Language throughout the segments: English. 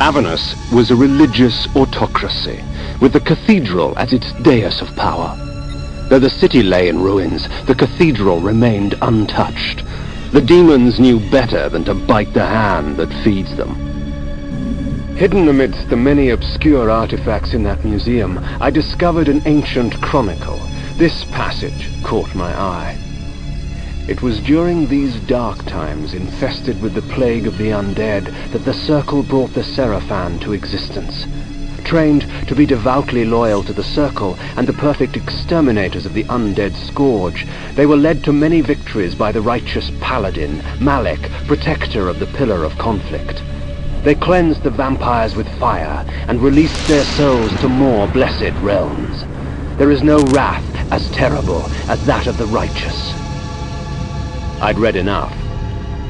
Avernus was a religious autocracy, with the cathedral as its dais of power. Though the city lay in ruins, the cathedral remained untouched. The demons knew better than to bite the hand that feeds them. Hidden amidst the many obscure artifacts in that museum, I discovered an ancient chronicle. This passage caught my eye. It was during these dark times, infested with the plague of the undead, that the Circle brought the Seraphan to existence. Trained to be devoutly loyal to the Circle and the perfect exterminators of the undead scourge, they were led to many victories by the righteous Paladin, Malek, protector of the Pillar of Conflict. They cleansed the vampires with fire and released their souls to more blessed realms. There is no wrath as terrible as that of the righteous. I'd read enough.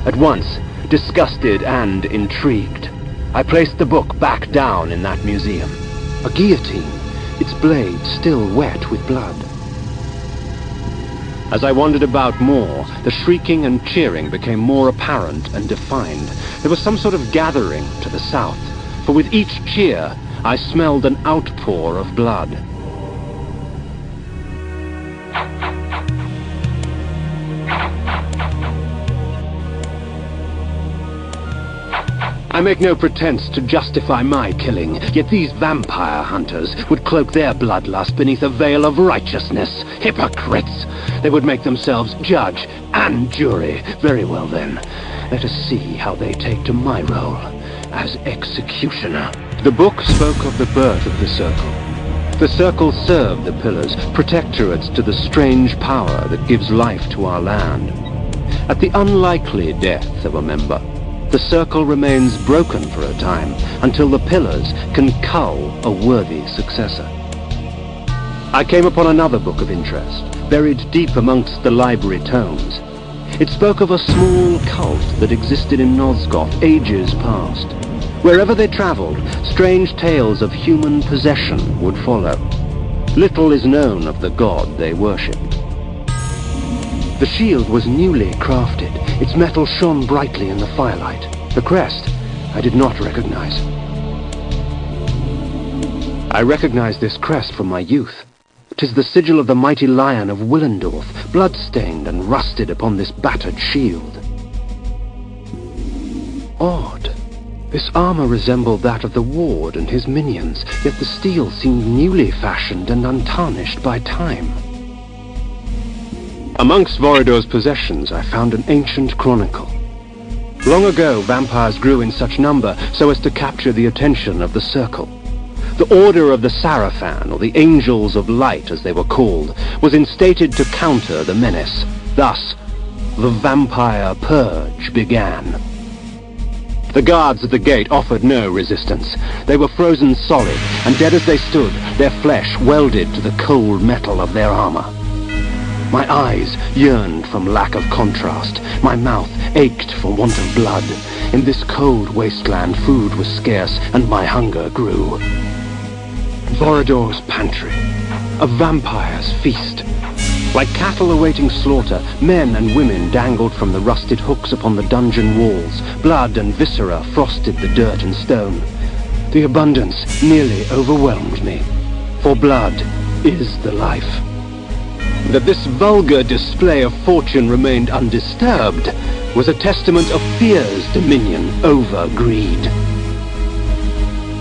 At once, disgusted and intrigued, I placed the book back down in that museum. A guillotine, its blade still wet with blood. As I wandered about more, the shrieking and cheering became more apparent and defined. There was some sort of gathering to the south, for with each cheer, I smelled an outpour of blood. I make no pretense to justify my killing, yet these vampire hunters would cloak their bloodlust beneath a veil of righteousness. Hypocrites! They would make themselves judge and jury. Very well then, let us see how they take to my role as executioner. The book spoke of the birth of the Circle. The Circle served the Pillars, protectorates to the strange power that gives life to our land. At the unlikely death of a member, the Circle remains broken for a time, until the Pillars can cull a worthy successor. I came upon another book of interest, buried deep amongst the library tomes. It spoke of a small cult that existed in Nosgoth ages past. Wherever they traveled, strange tales of human possession would follow. Little is known of the god they worshipped. The shield was newly crafted. Its metal shone brightly in the firelight. The crest I did not recognize. I recognized this crest from my youth. 'Tis the sigil of the mighty lion of Willendorf, blood-stained and rusted upon this battered shield. Odd. This armor resembled that of the ward and his minions, yet the steel seemed newly fashioned and untarnished by time. Amongst Vorador's possessions, I found an ancient chronicle. Long ago, vampires grew in such number so as to capture the attention of the Circle. The Order of the Seraphan, or the Angels of Light as they were called, was instated to counter the menace. Thus, the Vampire Purge began. The guards at the gate offered no resistance. They were frozen solid, and dead as they stood, their flesh welded to the cold metal of their armor. My eyes yearned from lack of contrast. My mouth ached for want of blood. In this cold wasteland, food was scarce, and my hunger grew. Vorador's pantry. A vampire's feast. Like cattle awaiting slaughter, men and women dangled from the rusted hooks upon the dungeon walls. Blood and viscera frosted the dirt and stone. The abundance nearly overwhelmed me, for blood is the life. That this vulgar display of fortune remained undisturbed was a testament of fear's dominion over greed.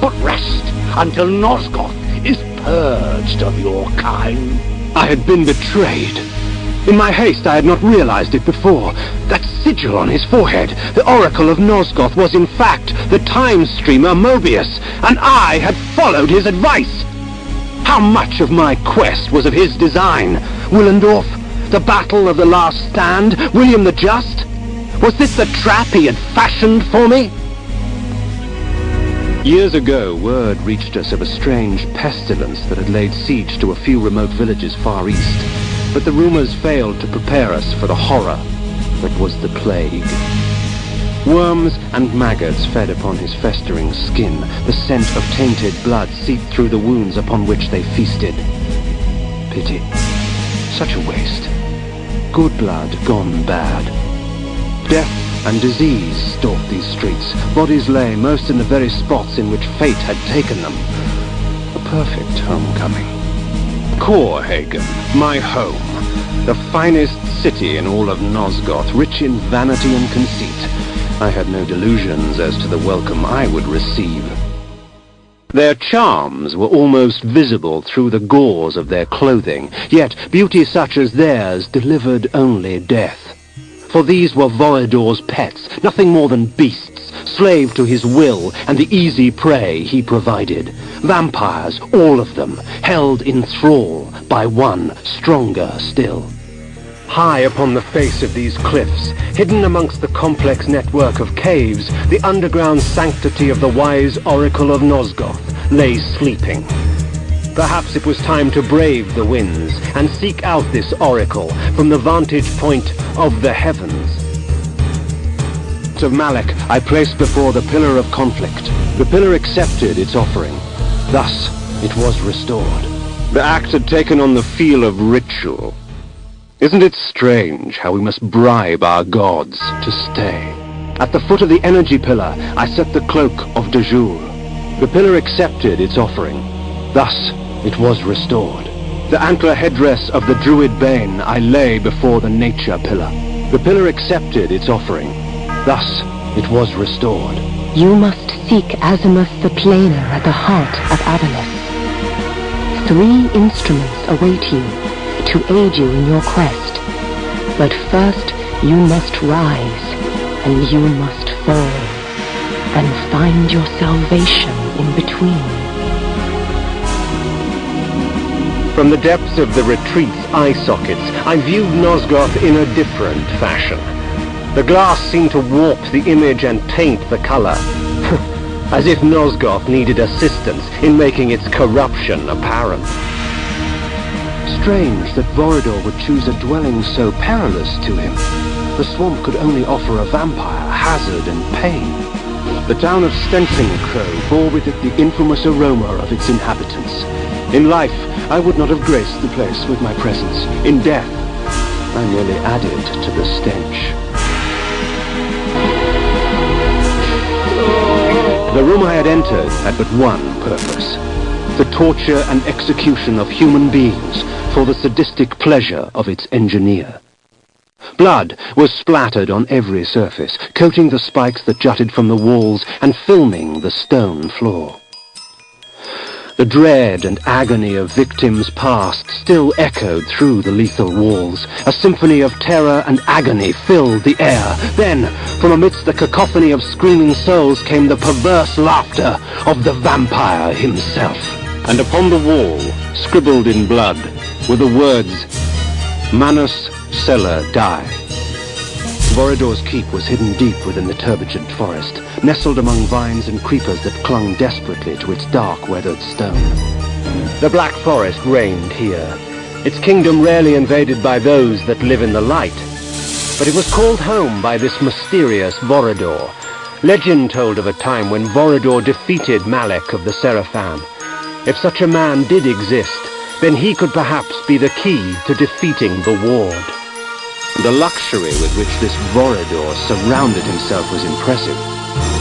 But rest until Nosgoth is purged of your kind. I had been betrayed. In my haste, I had not realized it before. That sigil on his forehead, the Oracle of Nosgoth, was in fact the time streamer Mobius, and I had followed his advice. How much of my quest was of his design? Willendorf? The Battle of the Last Stand? William the Just? Was this the trap he had fashioned for me? Years ago, word reached us of a strange pestilence that had laid siege to a few remote villages far east, but the rumors failed to prepare us for the horror that was the plague. Worms and maggots fed upon his festering skin. The scent of tainted blood seeped through the wounds upon which they feasted. Pity. Such a waste. Good blood gone bad. Death and disease stalked these streets. Bodies lay most in the very spots in which fate had taken them. A perfect homecoming. Korhagen, my home. The finest city in all of Nosgoth, rich in vanity and conceit. I had no delusions as to the welcome I would receive. Their charms were almost visible through the gauze of their clothing, yet beauty such as theirs delivered only death. For these were Vorador's pets, nothing more than beasts, slave to his will and the easy prey he provided. Vampires, all of them, held in thrall by one stronger still. High upon the face of these cliffs, hidden amongst the complex network of caves, the underground sanctity of the wise Oracle of Nosgoth lay sleeping. Perhaps it was time to brave the winds and seek out this oracle from the vantage point of the heavens. Of Malek I placed before the Pillar of Conflict. The pillar accepted its offering. Thus it was restored. The act had taken on the feel of ritual. Isn't it strange how we must bribe our gods to stay? At the foot of the energy pillar, I set the cloak of Dejul. The pillar accepted its offering. Thus, it was restored. The antler headdress of the Druid Bane I lay before the nature pillar. The pillar accepted its offering. Thus, it was restored. You must seek Azimuth the Planar at the heart of Avernus. 3 instruments await you to aid you in your quest. But first, you must rise, and you must fall, and find your salvation in between. From the depths of the retreat's eye sockets, I viewed Nosgoth in a different fashion. The glass seemed to warp the image and taint the color, as if Nosgoth needed assistance in making its corruption apparent. Strange that Vorador would choose a dwelling so perilous to him. The swamp could only offer a vampire hazard and pain. The town of Stensincrow bore with it the infamous aroma of its inhabitants. In life, I would not have graced the place with my presence. In death, I merely added to the stench. The room I had entered had but one purpose: the torture and execution of human beings for the sadistic pleasure of its engineer. Blood was splattered on every surface, coating the spikes that jutted from the walls and filming the stone floor. The dread and agony of victims past still echoed through the lethal walls. A symphony of terror and agony filled the air. Then, from amidst the cacophony of screaming souls came the perverse laughter of the vampire himself. And upon the wall, scribbled in blood, were the words, Manus Celer Die. Vorador's keep was hidden deep within the turgid forest, nestled among vines and creepers that clung desperately to its dark, weathered stone. The Black Forest reigned here, its kingdom rarely invaded by those that live in the light. But it was called home by this mysterious Vorador. Legend told of a time when Vorador defeated Malek of the Seraphim. If such a man did exist, then he could perhaps be the key to defeating the Ward. The luxury with which this Vorador surrounded himself was impressive.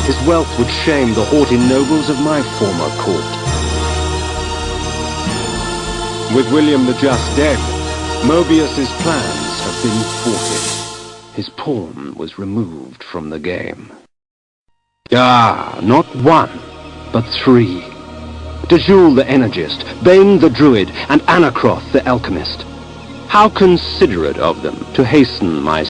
His wealth would shame the haughty nobles of my former court. With William the Just dead, Mobius's plans have been thwarted. His pawn was removed from the game. Ah, not 1, but 3. Dejul the Energist, Bane the Druid, and Anacroth the Alchemist. How considerate of them to hasten my